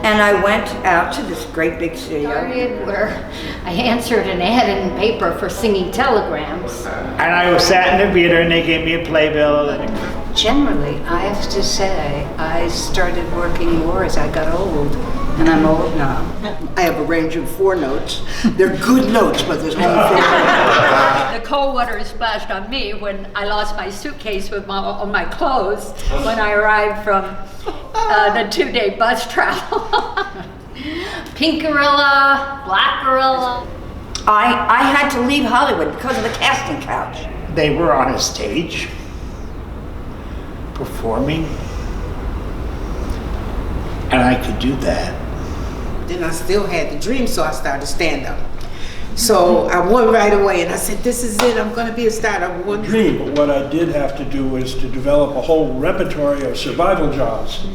And I went out to this great big studio. Started where I answered an ad in the paper for singing telegrams. And I sat in the theater and they gave me a playbill. Generally, I have to say, I started working more as I got old, and I'm old now. I have a range of 4 notes. They're good notes, but there's only 4 notes. The cold water splashed on me when I lost my suitcase with all my clothes when I arrived from the 2-day bus travel. Pink gorilla, black gorilla. I had to leave Hollywood because of the casting couch. They were on a stage performing, and I could do that. Then I still had the dream, so I started stand-up. So I won right away, and I said, this is it, I'm gonna be a star. I won. Dream, but what I did have to do was to develop a whole repertoire of survival jobs.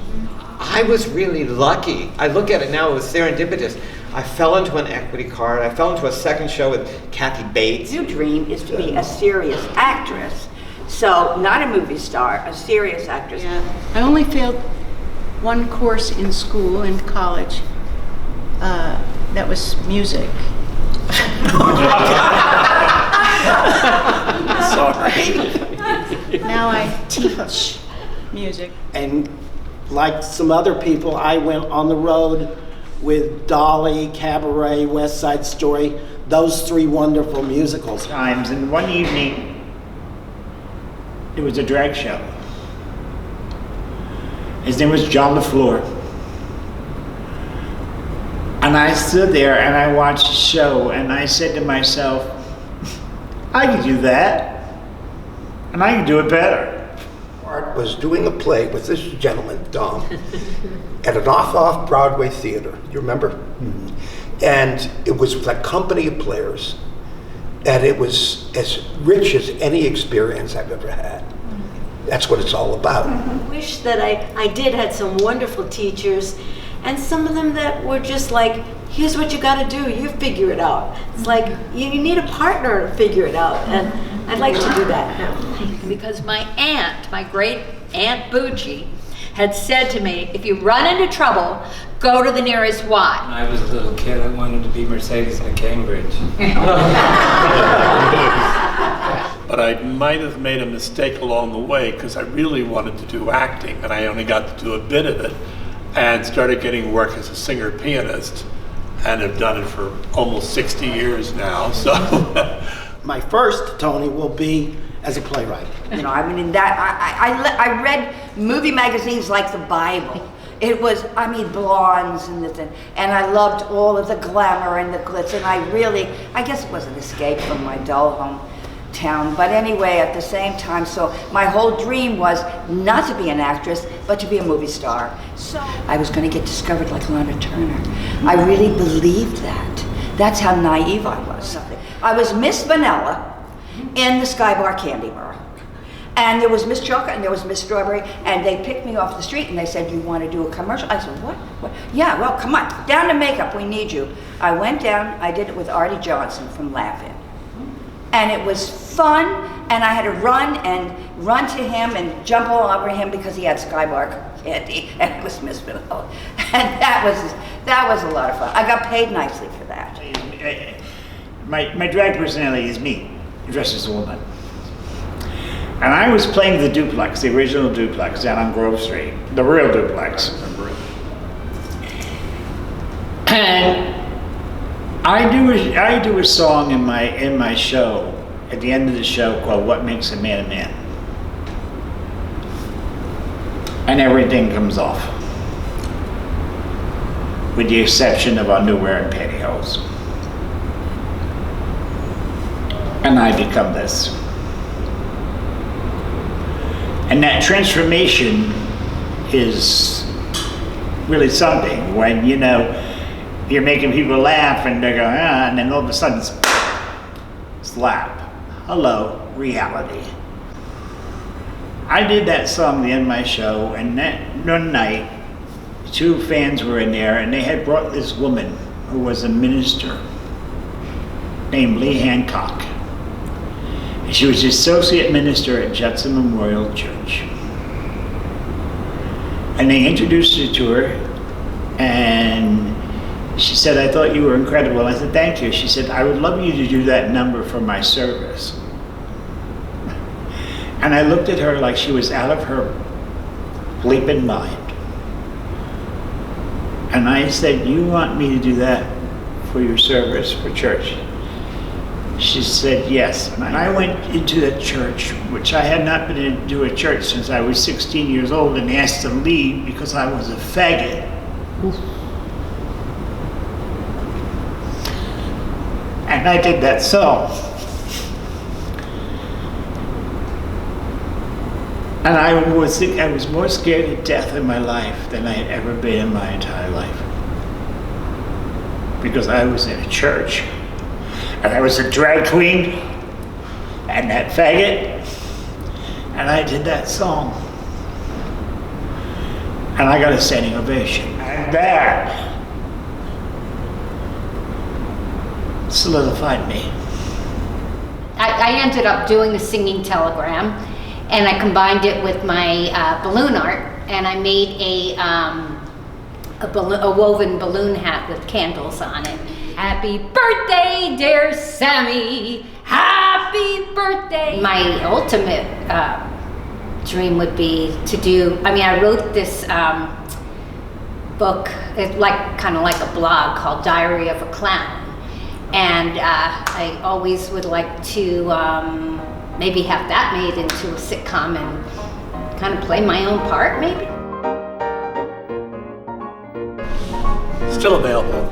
I was really lucky. I look at it now, it was serendipitous. I fell into an equity card. I fell into a second show with Kathy Bates. Your dream is to be a serious actress. So, not a movie star, a serious actress. Yeah. I only failed 1 course in school, in college. That was music. Sorry. Now I teach music. And like some other people, I went on the road with Dolly, Cabaret, West Side Story, those 3 wonderful musicals. Times, and one evening, it was a drag show. His name was John LaFleur. And I stood there and I watched the show and I said to myself, I can do that, and I can do it better. Art was doing a play with this gentleman, Dom, at an off Broadway theater. You remember? Mm-hmm. And it was with a company of players, and it was as rich as any experience I've ever had. That's what it's all about. I wish that I did had some wonderful teachers, and some of them that were just like, here's what you got to do, you figure it out. It's like, you need a partner to figure it out, and I'd like to do that now. Because my aunt, my great Aunt Bougie, had said to me, if you run into trouble, go to the nearest Y. When I was a little kid, I wanted to be Mercedes McCambridge. But I might have made a mistake along the way because I really wanted to do acting, and I only got to do a bit of it, and started getting work as a singer-pianist, and have done it for almost 60 years now. So My first, Tony, will be as a playwright. You know, I mean, in that, I read movie magazines like the Bible. It was, I mean, blondes and this, and I loved all of the glamour and the glitz, and I guess it was an escape from my dull hometown. But anyway, at the same time, so my whole dream was not to be an actress, but to be a movie star. So I was going to get discovered like Lana Turner. I really believed that. That's how naive I was. I was Miss Vanilla in the Sky Bar Candy Bar. And there was Miss Chocolate and there was Miss Strawberry, and they picked me off the street and they said, you want to do a commercial? I said, what? Yeah, well, come on, down to makeup, we need you. I went down, I did it with Artie Johnson from Laugh-In. And it was fun, and I had to run to him and jump all over him because he had Sky Bar candy, and it was Miss Vanilla. And that was a lot of fun. I got paid nicely for that. My drag personality is me, dressed as a woman. And I was playing the duplex, the original duplex down on Grove Street, the real duplex. I remember it. And I do a song in my show at the end of the show called "What Makes a Man a Man," and everything comes off, with the exception of underwear and pantyhose, and I become this. And that transformation is really something when, you know, you're making people laugh and they're going, and then all of a sudden, slap. Hello, reality. I did that song at the end of my show, and that one night, 2 fans were in there, and they had brought this woman who was a minister named Lee Hancock. She was the associate minister at Judson Memorial Church. And they introduced her to her And she said, I thought you were incredible. I said, thank you. She said, I would love you to do that number for my service. And I looked at her like she was out of her bleeping mind. And I said, you want me to do that for your service for church? She said, yes. And I went into the church, which I had not been into a church since I was 16 years old, and asked to leave because I was a faggot. And I did that song. And I was more scared to death in my life than I had ever been in my entire life. Because I was in a church, and I was a drag queen, and that faggot, and I did that song. And I got a standing ovation. And that solidified me. I ended up doing a singing telegram, and I combined it with my balloon art, and I made a woven balloon hat with candles on it. Happy birthday, dear Sammy! Happy birthday! My ultimate dream would be to do. I mean, I wrote this book. It's kind of like a blog called Diary of a Clown. And I always would like to maybe have that made into a sitcom and kind of play my own part, maybe. Still available.